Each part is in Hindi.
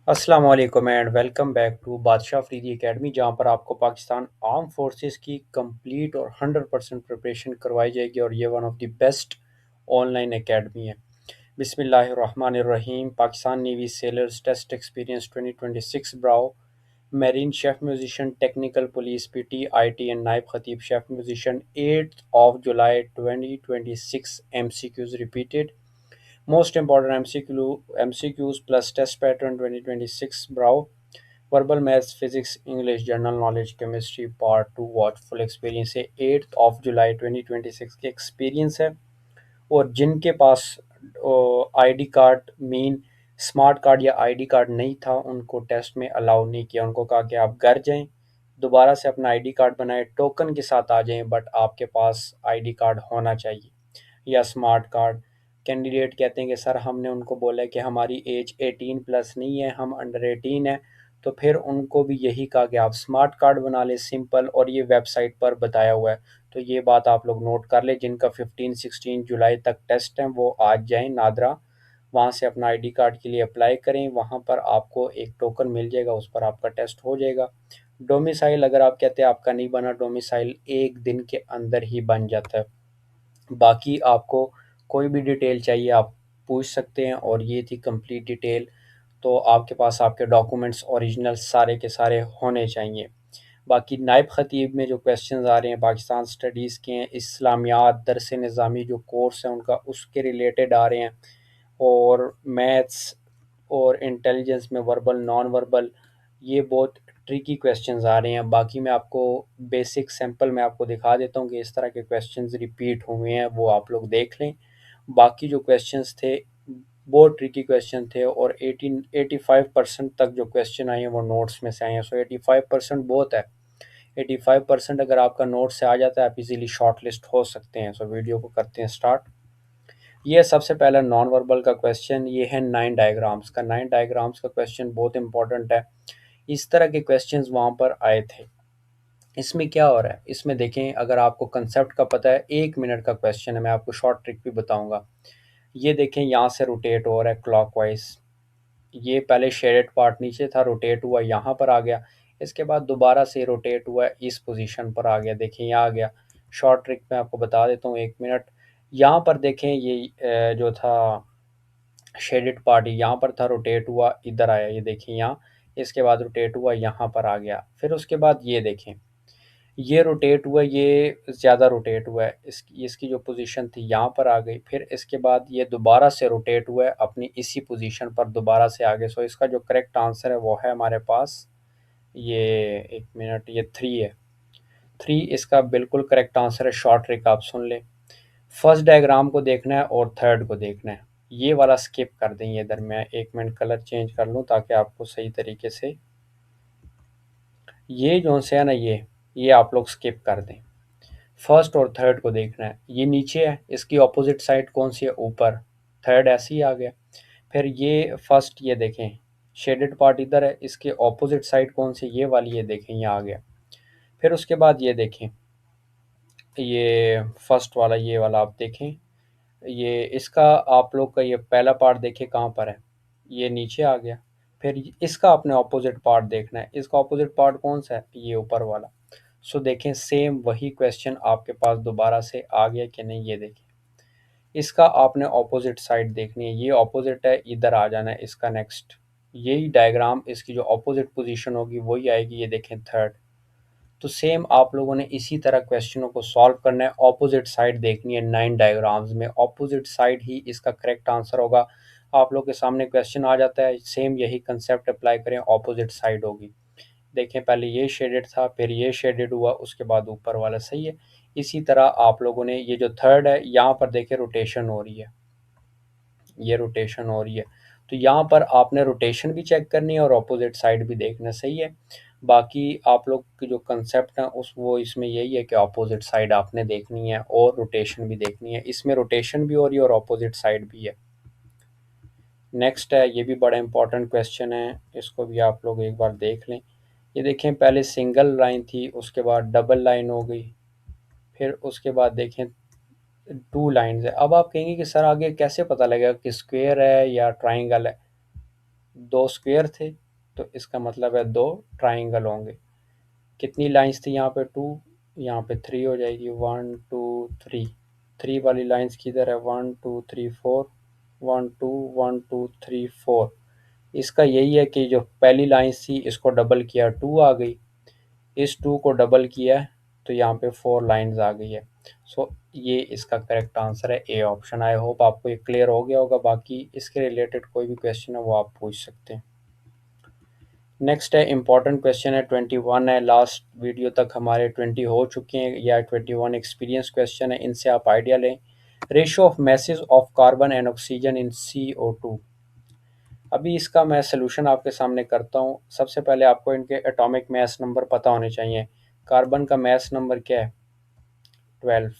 अस्सलाम वालेकुम एंड वेलकम बैक टू बादशाह अफरीदी एकेडमी, जहाँ पर आपको पाकिस्तान आर्म फोर्सेस की कंप्लीट और 100% प्रिपरेशन करवाई जाएगी और ये one of the best online academy है। बिस्मिल्लाहिर्रहमानिर्रहीम। Pakistan navy sailors test experience 2026 ब्राओ marine chef musician technical police PT IT and नायब खतीब chef musician 8th of July 2026 MCQs repeated. Most important MCQs plus test pattern 2026 Brow. Verbal Maths, Physics, English, General Knowledge, Chemistry Part 2 watch full experience है। 8th of July 2026 के एक्सपीरियंस है। और जिनके पास ID card mean smart card या आईडी कार्ड नहीं था उनको टेस्ट में अलाउ नहीं किया। उनको कहा कि आप घर जाएं, दोबारा से अपना आईडी कार्ड बनाएं, टोकन के साथ आ जाएं, बट आपके पास आईडी कार्ड होना चाहिए या स्मार्ट कार्ड। कैंडिडेट कहते हैं कि सर हमने उनको बोला है कि हमारी एज 18 प्लस नहीं है, हम अंडर 18 है। तो फिर उनको भी यही कहा कि आप स्मार्ट कार्ड बना लें सिंपल, और ये वेबसाइट पर बताया हुआ है। तो ये बात आप लोग नोट कर लें। जिनका 15-16 जुलाई तक टेस्ट है वो आज जाएं नादरा, वहाँ से अपना आईडी कार्ड के लिए अप्लाई करें। वहाँ पर आपको एक टोकन मिल जाएगा, उस पर आपका टेस्ट हो जाएगा। डोमिसाइल अगर आप कहते हैं आपका नहीं बना, डोमिसाइल एक दिन के अंदर ही बन जाता है। बाकी आपको कोई भी डिटेल चाहिए आप पूछ सकते हैं, और ये थी कंप्लीट डिटेल। तो आपके पास आपके डॉक्यूमेंट्स ओरिजिनल सारे के सारे होने चाहिए। बाकी नायब ख़तीब में जो क्वेश्चंस आ रहे हैं पाकिस्तान स्टडीज़ के हैं, इस्लामियात दरस निज़ामी जो कोर्स है उनका उसके रिलेटेड आ रहे हैं। और मैथ्स और इंटेलिजेंस में वर्बल नॉन वर्बल ये बहुत ट्रिकी क्वेश्चंस आ रहे हैं। बाकी मैं आपको बेसिक सैंपल में आपको दिखा देता हूँ कि इस तरह के क्वेश्चंस रिपीट हुए हैं, वो आप लोग देख लें। बाकी जो क्वेश्चंस थे बहुत ट्रिकी क्वेश्चन थे, और 85% तक जो क्वेश्चन आए हैं वो नोट्स में से आए हैं। सो 85% बहुत है। 85% अगर आपका नोट से आ जाता है आप इजीली शॉर्ट लिस्ट हो सकते हैं। सो वीडियो को करते हैं स्टार्ट। ये सबसे पहला नॉन वर्बल का क्वेश्चन, ये है 9 डायग्राम्स का। 9 डायग्राम्स का क्वेश्चन बहुत इंपॉर्टेंट है। इस तरह के क्वेश्चंस वहाँ पर आए थे। इसमें क्या हो रहा है, इसमें देखें, अगर आपको कंसेप्ट का पता है, 1 मिनट का क्वेश्चन है, मैं आपको शॉर्ट ट्रिक भी बताऊंगा। ये देखें, यहाँ से रोटेट हो रहा है क्लॉकवाइज। ये पहले शेडेड पार्ट नीचे था, रोटेट हुआ यहाँ पर आ गया। इसके बाद दोबारा से रोटेट हुआ इस पोजीशन पर आ गया। देखिए यहाँ आ गया। शॉर्ट ट्रिक मैं आपको बता देता हूँ, 1 मिनट। यहाँ पर देखें, ये जो था शेडेड पार्ट यहाँ पर था, रोटेट हुआ इधर आया, ये देखिए यहाँ। इसके बाद रोटेट हुआ यहाँ पर आ गया। फिर उसके बाद ये देखें, ये रोटेट हुआ, ये ज़्यादा रोटेट हुआ है, इसकी इसकी जो पोजीशन थी यहाँ पर आ गई। फिर इसके बाद ये दोबारा से रोटेट हुआ है अपनी इसी पोजीशन पर दोबारा से आ गए। सो इसका जो करेक्ट आंसर है वो है हमारे पास ये, 1 मिनट, ये 3 है। 3 इसका बिल्कुल करेक्ट आंसर है। शॉर्ट ट्रिक आप सुन लें। फर्स्ट डायग्राम को देखना है और थर्ड को देखना है। ये वाला स्किप कर दें, ये इधर मैं 1 मिनट कलर चेंज कर लूँ ताकि आपको सही तरीके से ये जो से है ना, ये आप लोग स्किप कर दें। फर्स्ट और थर्ड को देखना है। ये नीचे है, इसकी ऑपोजिट साइड कौन सी है, ऊपर। थर्ड ऐसे ही आ गया। फिर ये फर्स्ट, ये देखें शेडेड पार्ट इधर है, इसके ऑपोजिट साइड कौन सी, ये वाली, ये देखें ये आ गया। फिर उसके बाद ये देखें, ये फर्स्ट वाला, ये वाला आप देखें, ये इसका आप लोग का ये पहला पार्ट देखें कहाँ पर है, ये नीचे आ गया। फिर इसका अपने ऑपोजिट पार्ट देखना है। इसका ऑपोजिट पार्ट कौन सा है, ये ऊपर वाला। सो देखें सेम वही क्वेश्चन आपके पास दोबारा से आ गया कि नहीं, ये देखें। इसका आपने ऑपोजिट साइड देखनी है, ये ऑपोजिट है, इधर आ जाना है इसका नेक्स्ट। यही डायग्राम, इसकी जो ऑपोजिट पोजीशन होगी वही आएगी, ये देखें थर्ड। तो सेम आप लोगों ने इसी तरह क्वेश्चनों को सॉल्व करना है। ऑपोजिट साइड देखनी है 9 डायग्राम्स में, ऑपोजिट साइड ही इसका करेक्ट आंसर होगा। आप लोग के सामने क्वेश्चन आ जाता है, सेम यही कंसेप्ट अप्लाई करें, ऑपोजिट साइड होगी। देखें पहले ये शेडेड था, फिर ये शेडेड हुआ, उसके बाद ऊपर वाला, सही है। इसी तरह आप लोगों ने ये जो थर्ड है यहाँ पर देखें रोटेशन हो रही है, ये रोटेशन हो रही है। तो यहाँ पर आपने रोटेशन भी चेक करनी है और अपोजिट साइड भी देखना, सही है। बाकी आप लोग की जो कंसेप्ट है उस वो इसमें यही है कि अपोजिट साइड आपने देखनी है और रोटेशन भी देखनी है। इसमें रोटेशन भी हो रही है और अपोजिट साइड भी है। नेक्स्ट है, ये भी बड़ा इंपॉर्टेंट क्वेश्चन है, इसको भी आप लोग एक बार देख लें। ये देखें, पहले सिंगल लाइन थी, उसके बाद डबल लाइन हो गई, फिर उसके बाद देखें 2 लाइन्स है। अब आप कहेंगे कि सर आगे कैसे पता लगेगा कि स्क्वायर है या ट्राइंगल है। दो स्क्वायर थे, तो इसका मतलब है दो ट्राइंगल होंगे। कितनी लाइंस थी यहाँ पे? टू, यहाँ पे थ्री हो जाएगी। वन टू थ्री, थ्री वाली लाइंस किधर है? One two three four, one two three four. इसका यही है कि जो पहली लाइंस थी इसको डबल किया, टू आ गई। इस टू को डबल किया है तो यहाँ पे फोर लाइंस आ गई है। सो ये इसका करेक्ट आंसर है, ए ऑप्शन। आई होप आपको ये क्लियर हो गया होगा। बाकी इसके रिलेटेड कोई भी क्वेश्चन है वो आप पूछ सकते हैं। नेक्स्ट है इंपॉर्टेंट क्वेश्चन है, 21 है। लास्ट वीडियो तक हमारे 20 हो चुके हैं, या 21 एक्सपीरियंस क्वेश्चन है, इनसे आप आइडिया लें। Ratio of message of carbon and oxygen in CO2। अभी इसका मैं सोल्यूशन आपके सामने करता हूँ। सबसे पहले आपको इनके एटॉमिक मास नंबर पता होने चाहिए। कार्बन का मास नंबर क्या है? 12।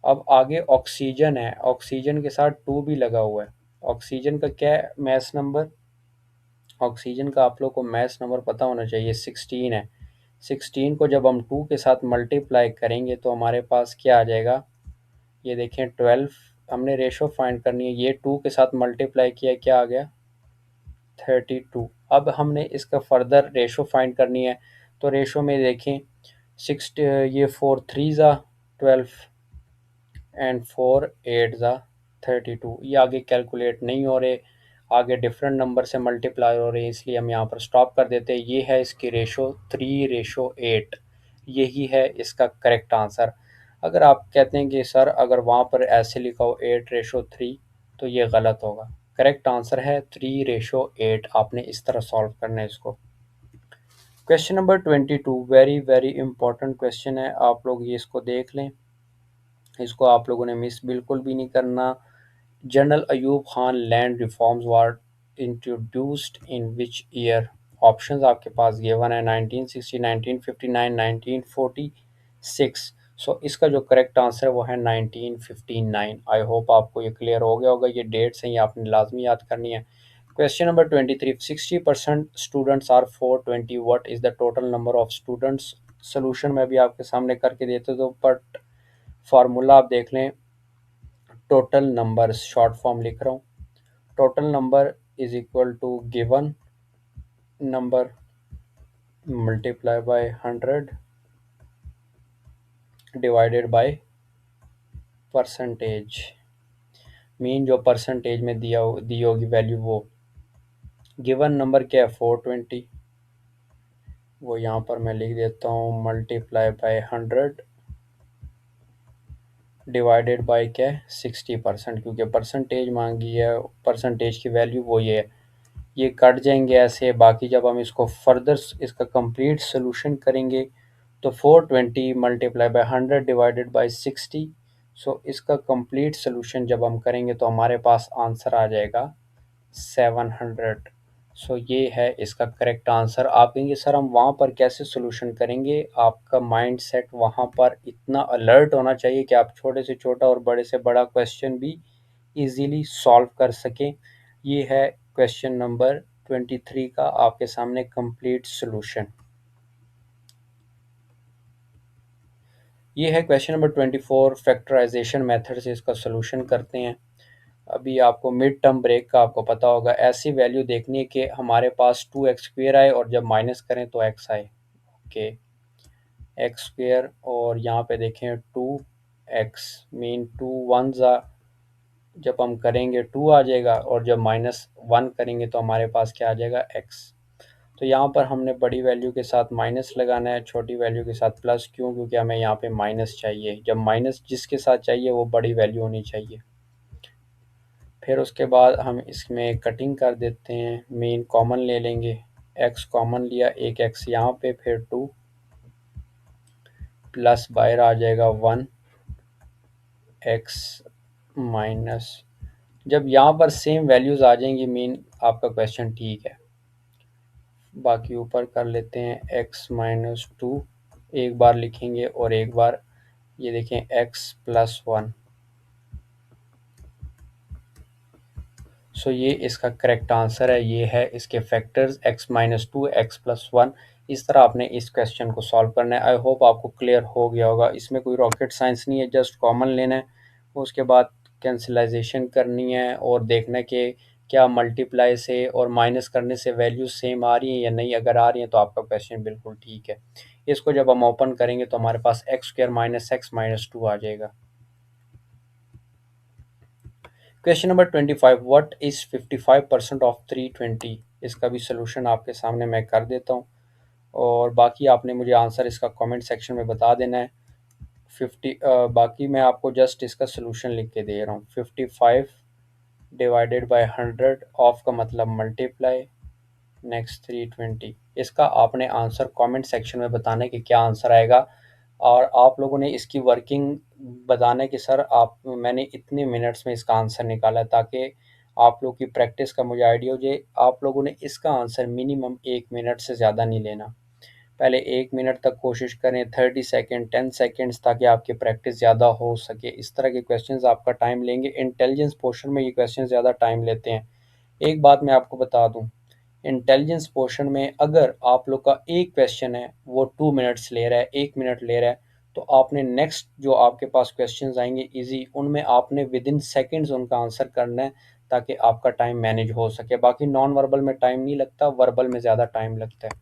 अब आगे ऑक्सीजन है, ऑक्सीजन के साथ टू भी लगा हुआ है। ऑक्सीजन का क्या है मास नंबर? ऑक्सीजन का आप लोग को मास नंबर पता होना चाहिए, 16 है। 16 को जब हम टू के साथ मल्टीप्लाई करेंगे तो हमारे पास क्या आ जाएगा? ये देखें 12। हमने रेशो फाइंड करनी है, ये टू के साथ मल्टीप्लाई किया, क्या आ गया? 32। अब हमने इसका फर्दर रेशो फाइंड करनी है, तो रेशो में देखें, सिक्स, ये फोर थ्री ज़ा 12 एंड फोर एट ज़ा 32। ये आगे कैलकुलेट नहीं हो रहे, आगे डिफरेंट नंबर से मल्टीप्लाई हो रहे हैं, इसलिए हम यहाँ पर स्टॉप कर देते हैं। ये है इसकी रेशो 3:8। यही है इसका करेक्ट आंसर। अगर आप कहते हैं कि सर अगर वहाँ पर ऐसे लिखा हो 8:3, तो ये गलत होगा। करेक्ट आंसर है 3:8। आपने इस तरह सॉल्व करना है इसको। Question number 22 very very important question है, आप लोग ये इसको देख लें। इसको आप लोगों ने मिस बिल्कुल भी नहीं करना। General Ayub Khan land reforms were introduced in which year? Options आपके पास गिवन है, 1960, 1959, 1946। सो इसका जो करेक्ट आंसर है वो है 1959। आई होप आपको ये क्लियर हो गया होगा। ये डेट्स हैं, ये आपने लाजमी याद करनी है। Question number 23 60% students are 420, what is the total number of students? Solution में भी आपके सामने करके देते तो, बट फार्मूला आप देख लें। टोटल नंबर शॉर्ट फॉर्म लिख रहा हूँ। Total number is equal to given number multiply by 100 divided by percentage. Mean जो परसेंटेज में दी होगी वैल्यू, वो गिवन नंबर क्या है? 420। वो यहाँ पर मैं लिख देता हूँ, मल्टीप्लाई बाय 100 डिवाइडेड बाय क्या है? 60%, क्योंकि परसेंटेज मांगी है, परसेंटेज की वैल्यू वो ये है। ये कट जाएंगे ऐसे। बाकी जब हम इसको फर्दर इसका कंप्लीट सोल्यूशन करेंगे तो 420 मल्टीप्लाई बाय 100 डिवाइडेड बाय 60। सो इसका कंप्लीट सोल्यूशन जब हम करेंगे तो हमारे पास आंसर आ जाएगा 700। सो ये है इसका करेक्ट आंसर। आप कहेंगे सर हम वहाँ पर कैसे सोल्यूशन करेंगे? आपका माइंड सेट वहाँ पर इतना अलर्ट होना चाहिए कि आप छोटे से छोटा और बड़े से बड़ा क्वेश्चन भी इजीली सॉल्व कर सकें। ये है क्वेश्चन नंबर 23 का आपके सामने कंप्लीट सोल्यूशन। ये है क्वेश्चन नंबर 24, फैक्टराइजेशन मेथड से इसका सोल्यूशन करते हैं। अभी आपको मिड टर्म ब्रेक का आपको पता होगा, ऐसी वैल्यू देखनी है कि हमारे पास 2x² आए और जब माइनस करें तो x आए। ओके, x² और यहाँ पे देखें 2x, मीन 2 वन ज़ा, जब हम करेंगे 2 आ जाएगा, और जब -1 करेंगे तो हमारे पास क्या आ जाएगा? x। तो यहाँ पर हमने बड़ी वैल्यू के साथ माइनस लगाना है, छोटी वैल्यू के साथ प्लस। क्यों? क्योंकि हमें यहाँ पे माइनस चाहिए। जब माइनस जिसके साथ चाहिए वो बड़ी वैल्यू होनी चाहिए। फिर उसके बाद हम इसमें कटिंग कर देते हैं, मेन कॉमन ले लेंगे। x कॉमन लिया, एक x यहाँ पे, फिर 2 प्लस बाहर आ जाएगा 1 x माइनस। जब यहाँ पर सेम वैल्यूज़ आ जाएंगी मीन आपका क्वेश्चन ठीक है। बाकी ऊपर कर लेते हैं x-2, एक बार लिखेंगे और एक बार ये देखें x+1। सो ये इसका करेक्ट आंसर है। ये है इसके फैक्टर्स x-2 x+1। इस तरह आपने इस क्वेश्चन को सॉल्व करना है। आई होप आपको क्लियर हो गया होगा। इसमें कोई रॉकेट साइंस नहीं है, जस्ट कॉमन लेना है, उसके बाद कैंसिलाइजेशन करनी है और देखना है कि क्या मल्टीप्लाई से और माइनस करने से वैल्यू सेम आ रही हैं या नहीं, अगर आ रही हैं तो आपका क्वेश्चन बिल्कुल ठीक है। इसको जब हम ओपन करेंगे तो हमारे पास x square minus x minus two आ जाएगा। Question number 25, what is 55% of 320? इसका भी सोल्यूशन आपके सामने मैं कर देता हूँ, और बाकी आपने मुझे आंसर इसका कमेंट सेक्शन में बता देना है। बाकी मैं आपको जस्ट इसका सोल्यूशन लिख के दे रहा हूँ। 55 डिवाइडेड बाय 100, ऑफ का मतलब मल्टीप्लाई, नेक्स्ट 320। इसका आपने आंसर कमेंट सेक्शन में बताना है कि क्या आंसर आएगा, और आप लोगों ने इसकी वर्किंग बताना है कि सर आप मैंने इतने मिनट्स में इसका आंसर निकाला है, ताकि आप लोग की प्रैक्टिस का मुझे आइडिया हो जाए। आप लोगों ने इसका आंसर मिनिमम 1 मिनट से ज़्यादा नहीं लेना। पहले 1 मिनट तक कोशिश करें, 30 सेकेंड, 10 सेकेंड्स, ताकि आपकी प्रैक्टिस ज़्यादा हो सके। इस तरह के क्वेश्चंस आपका टाइम लेंगे। इंटेलिजेंस पोर्शन में ये क्वेश्चन ज़्यादा टाइम लेते हैं। एक बात मैं आपको बता दूं, इंटेलिजेंस पोर्शन में अगर आप लोग का एक क्वेश्चन है वो 2 मिनट्स ले रहा है, 1 मिनट ले रहा है, तो आपने नेक्स्ट जो आपके पास क्वेश्चंस आएंगे इजी, उनमें आपने विद इन सेकेंड्स उनका आंसर करना है, ताकि आपका टाइम मैनेज हो सके। बाकी नॉन वर्बल में टाइम नहीं लगता, वर्बल में ज़्यादा टाइम लगता है।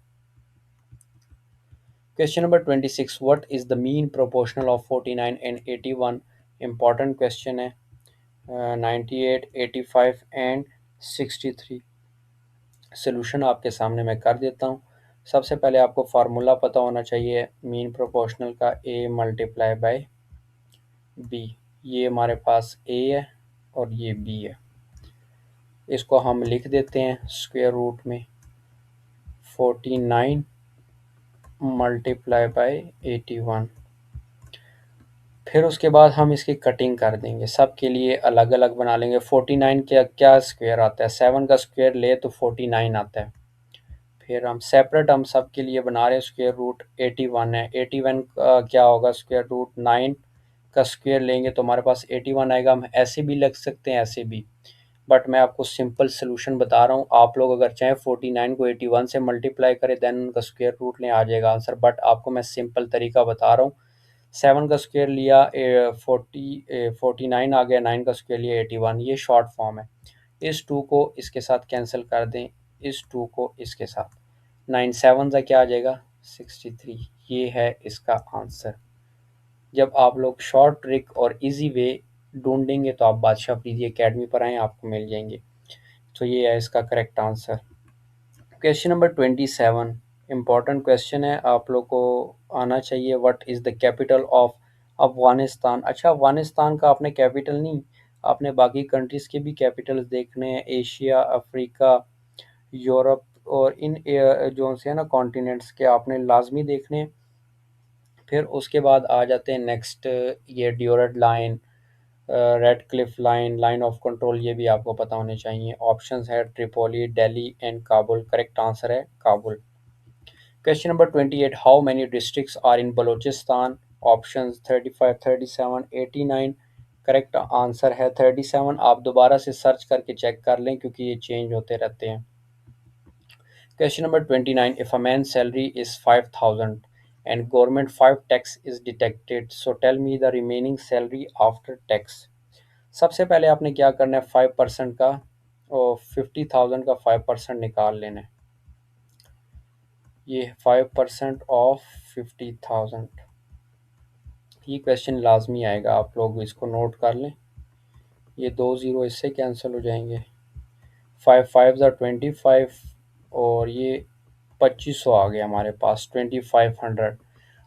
Question number 26, what is the mean proportional of 49 and 81? Important question है। 98, 85 एंड 63। सोल्यूशन आपके सामने मैं कर देता हूँ। सबसे पहले आपको फार्मूला पता होना चाहिए मीन प्रोपोर्शनल का, ए मल्टीप्लाई बाय बी। ये हमारे पास ए है और ये बी है। इसको हम लिख देते हैं स्क्वायर रूट में 49 मल्टीप्लाई बाय 81। फिर उसके बाद हम इसकी कटिंग कर देंगे, सब के लिए अलग अलग बना लेंगे। 49 क्या क्या स्क्वायर आता है, 7 का स्क्वायर ले तो 49 आता है। फिर हम सेपरेट हम सब के लिए बना रहे हैं, स्क्वायर रूट 81 है। 81 का क्या होगा, स्क्वायर रूट 9 का स्क्वायर लेंगे तो हमारे पास 81 आएगा। हम ऐसे भी लग सकते हैं, ऐसे भी, बट मैं आपको सिंपल सोल्यूशन बता रहा हूँ। आप लोग अगर चाहें 49 को 81 से मल्टीप्लाई करें देन उनका स्क्वायर रूट लें, आ जाएगा आंसर, बट आपको मैं सिंपल तरीका बता रहा हूँ। 7 का स्क्वायर लिया 49 आ गया, 9 का स्क्वायर लिया 81, ये शॉर्ट फॉर्म है। इस 2 को इसके साथ कैंसिल कर दें, इस 2 को इसके साथ, 9 7 का क्या आ जाएगा 63। ये है इसका आंसर। जब आप लोग शॉर्ट ट्रिक और इजी वे ढूंढेंगे तो आप बादशाह फरीदी एकेडमी पर आएँ, आपको मिल जाएंगे। तो ये है इसका correct answer. Question number 27, important question है, आप लोग को आना चाहिए। What is the capital of Afghanistan? अच्छा, अफगानिस्तान का आपने कैपिटल नहीं, आपने बाकी कंट्रीज़ के भी कैपिटल्स देखने हैं, एशिया, अफ्रीका, यूरोप, और इन जो से है ना कॉन्टिनेंट्स के आपने लाजमी देखने हैं। फिर उसके बाद आ जाते हैं नेक्स्ट, ये Durand line, Radcliffe line, line of control, ये भी आपको पता होने चाहिए। ऑप्शंस है Tripoli, Delhi and Kabul. Correct answer है Kabul. Question number 28, how many districts are in Baluchistan? Options 35, 37, 89। Correct answer है 37। आप दोबारा से सर्च करके चेक कर लें क्योंकि ये चेंज होते रहते हैं। Question number 29. If a man's salary is 5,000 and government 5 tax is deducted, so tell me the remaining salary after tax. सबसे पहले आपने क्या करना है, 5% का और 50,000 का 5% निकाल लेना है। ये 5% ऑफ 50,000, ये क्वेश्चन लाजमी आएगा, आप लोग इसको नोट कर लें। ये 2 ज़ीरो इससे कैंसिल हो जाएंगे, 5 5 ज़ा 25, और ये 2500 आ गया हमारे पास, 2500।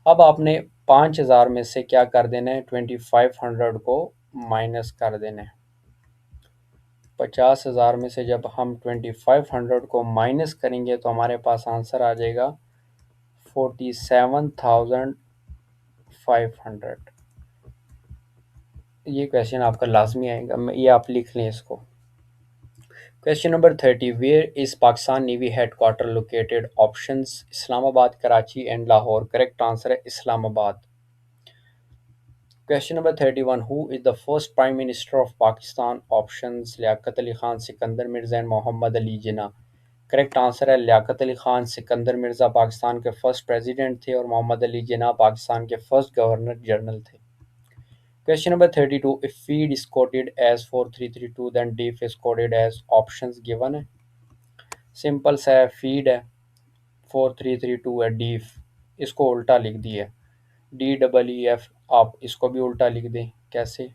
अब आपने 5000 में से क्या कर देना है, 2500 को माइनस कर देना है। 50,000 में से जब हम 2500 को माइनस करेंगे तो हमारे पास आंसर आ जाएगा 47,500। ये क्वेश्चन आपका लाजमी आएगा, ये आप लिख लें इसको। Question number 30, where is Pakistan navy headquarter located? Options Islamabad, Karachi and Lahore. Correct answer है Islamabad. Question number 31, who is the first prime minister of Pakistan? Options Liaquat Ali Khan, Sikandar Mirza and Mohammad Ali Jinnah. Correct answer है लियाकत अली खान। सिकंदर मिर्जा पाकिस्तान के फर्स्ट प्रेसिडेंट थे और मोहम्मद अली जिन्ना पाकिस्तान के फर्स्ट गवर्नर जनरल थे। Question number 32. If feed is coded as 4332, then diff is coded as options given है. सिंपल सा है, फीड है 4332 है, diff इसको उल्टा लिख दिए DEEF, आप इसको भी उल्टा लिख दें. कैसे?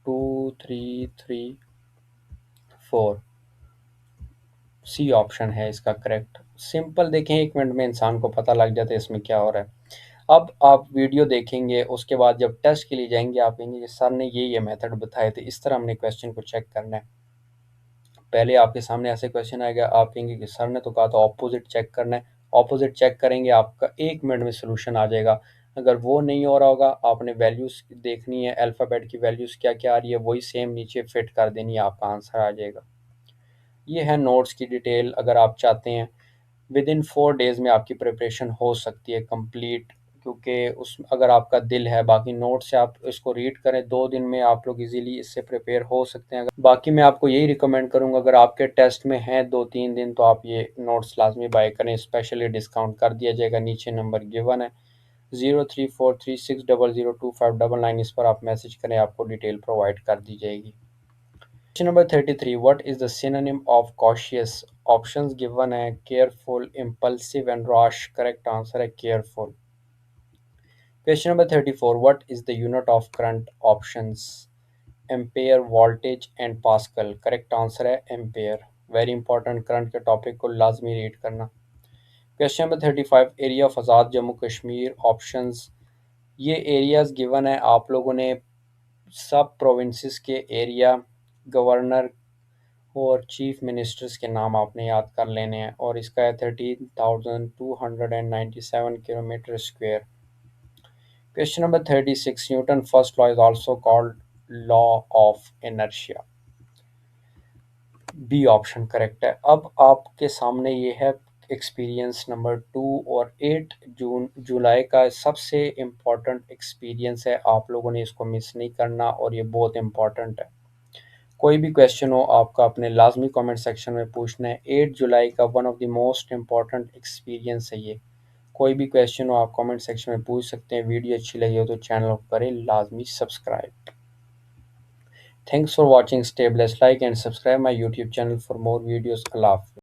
2334, सी ऑप्शन है इसका करेक्ट. सिंपल, देखें 1 मिनट में इंसान को पता लग जाता है इसमें क्या हो रहा है. अब आप वीडियो देखेंगे, उसके बाद जब टेस्ट के लिए जाएंगे आप कहेंगे कि सर ने ये मेथड बताए थे, इस तरह हमने क्वेश्चन को चेक करना है. पहले आपके सामने ऐसे क्वेश्चन आएगा, आप कहेंगे कि सर ने तो कहा था ऑपोजिट चेक करना है. ऑपोजिट चेक करेंगे, आपका 1 मिनट में सोल्यूशन आ जाएगा. अगर वो नहीं हो रहा होगा, आपने वैल्यूज़ देखनी है, अल्फ़ाबेट की वैल्यूज़ क्या क्या आ रही है, वही सेम नीचे फिट कर देनी है, आपका आंसर आ जाएगा. ये है नोट्स की डिटेल. अगर आप चाहते हैं विद इन 4 डेज़ में आपकी प्रिपरेशन हो सकती है कंप्लीट, क्योंकि उस अगर आपका दिल है, बाकी नोट से आप इसको रीड करें, 2 दिन में आप लोग इजीली इससे प्रिपेयर हो सकते हैं. बाकी मैं आपको यही रिकमेंड करूंगा, अगर आपके टेस्ट में हैं 2-3 दिन, तो आप ये नोट्स लाजमी बाय करें. स्पेशली डिस्काउंट कर दिया जाएगा, नीचे नंबर गिवन है 0343600259. इस पर आप मैसेज करें, आपको डिटेल प्रोवाइड कर दी जाएगी. Question number 33. What is the synonym of cautious? Options given है careful, impulsive and rush. Correct answer है careful. Question number 34. What is the unit of current? Options ampere, voltage and pascal. Correct answer है एम्पेयर. वेरी इंपॉर्टेंट, करंट के टॉपिक को लाजमी रीड करना. Question number 35. Area of Azad Jammu Kashmir. Options, ये एरियाज गिवन है, आप लोगों ने सब प्रोविंसेस के एरिया, गवर्नर और चीफ मिनिस्टर्स के नाम आपने याद कर लेने हैं. और इसका है 13,297 kilometre square. Question number 36. Newton first law is also called law of inertia. B option correct है. अब आपके सामने ये है एक्सपीरियंस नंबर 2 और 8 जुलाई का सबसे इम्पोर्टेंट एक्सपीरियंस है. आप लोगों ने इसको मिस नहीं करना और ये बहुत इम्पोर्टेंट है. कोई भी क्वेश्चन हो आपका अपने लाजमी कमेंट सेक्शन में पूछना है. 8 जुलाई का one of the most important experience है ये. कोई भी क्वेश्चन हो आप कमेंट सेक्शन में पूछ सकते हैं. वीडियो अच्छी लगी हो तो चैनल को करें लाजमी subscribe. Thanks for watching. Stay blessed. Like and subscribe my YouTube channel for more videos. Allah Hafiz.